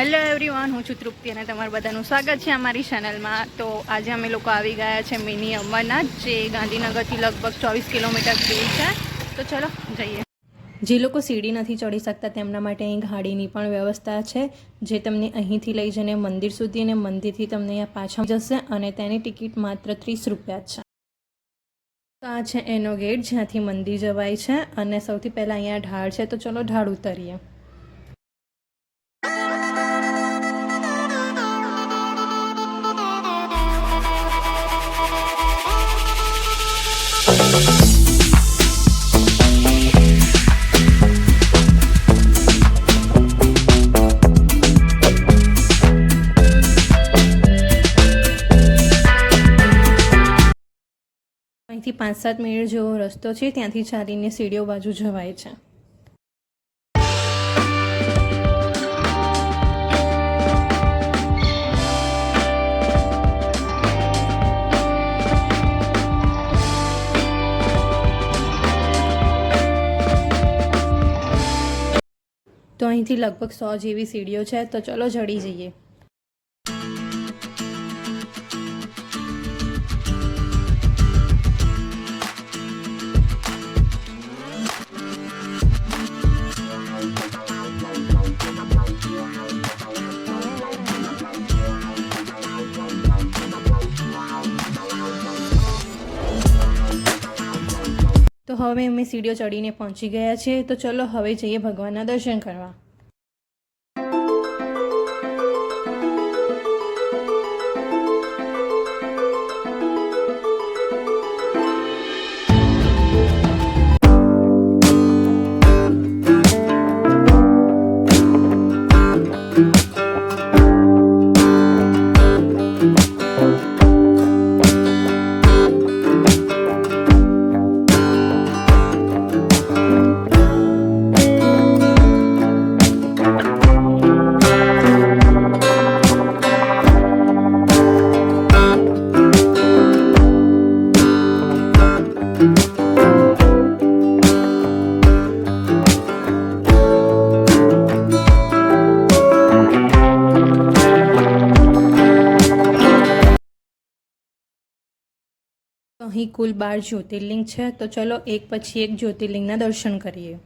Hello everyone, હું છું તૃપ્તિ અને તમારું બધાનું સ્વાગત છે અમારી ચેનલમાં। તો આજે અમે લોકો આવી ગયા છે મિની અમરનાથ, જે ગાંધીનગરથી લગભગ 24 કિલોમીટર દૂર છે। તો ચલો જઈએ। જે લોકો સીડી નથી ચડી શકતા તેમના માટે અહીં ગાડીની પણ વ્યવસ્થા છે, જે તમને અહીંથી લઈ જઈને મંદિર સુધી અને મંદિરથી તમને અહીંયા પાછા જશે અને તેની ટિકિટ માત્ર 30 રૂપિયા છે। તો આ છે એનો ગેટ જ્યાંથી મંદિર જવાય છે અને સૌથી પહેલાં અહીંયા ઢાળ છે, તો ચલો ઢાળ ઉતરીએ। અહીંથી 5-7 મિનિટ જેવો રસ્તો છે, ત્યાંથી ચાલીને સીડીઓ બાજુ જવાય છે। તો અહીંથી લગભગ 100 જેવી સીડીઓ છે, તો ચલો ચડી જઈએ। તો હવે અમે સીડીઓ ચડીને પહોંચી ગયા છે, તો ચલો હવે જઈએ ભગવાનના દર્શન કરવા। અહીં કુલ 12 જ્યોતિર્લિંગ છે, તો ચલો એક પછી એક જ્યોતિર્લિંગના દર્શન કરીએ।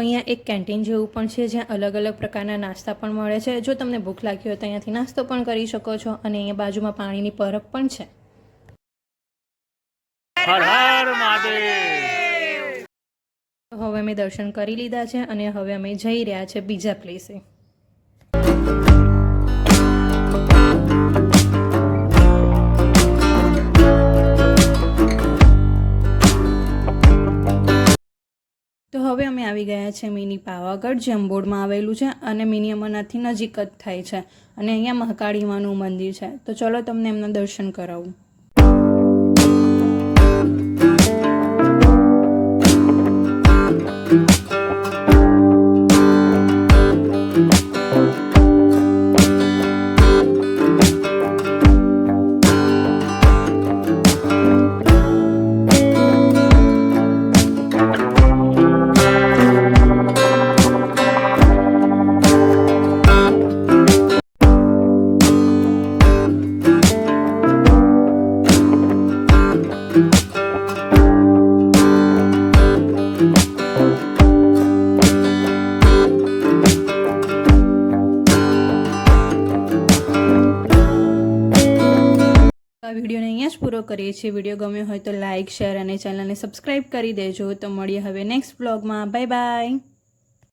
અહીંયા એક કેન્ટીન જેવું પણ છે જ્યાં અલગ અલગ પ્રકારના નાસ્તા પણ મળે છે. જો તમને ભૂખ લાગી હોય તો અહીંયાથી નાસ્તો પણ કરી શકો છો અને અહીંયા બાજુમાં પાણીની પરબ પણ છે. હર હર મહાદેવ. હવે અમે દર્શન કરી લીધા છે અને હવે અમે જઈ રહ્યા છે બીજા પ્લેસે. તો હવે અમે આવી ગયા છે મિની પાવાગઢ, જે અંબોડમાં આવેલું છે અને મિની અમરનાથથી નજીક જ થાય છે અને અહીંયા મહાકાળી માનું મંદિર છે. તો ચલો તમને એમના દર્શન કરાવું. આ વિડીયોને અહીંયા જ પૂરો કરીએ છીએ. વિડીયો ગમ્યો હોય તો લાઇક, શેર અને ચેનલને સબસ્ક્રાઈબ કરી દેજો. તો મળીએ હવે નેક્સ્ટ બ્લોગમાં. Bye bye.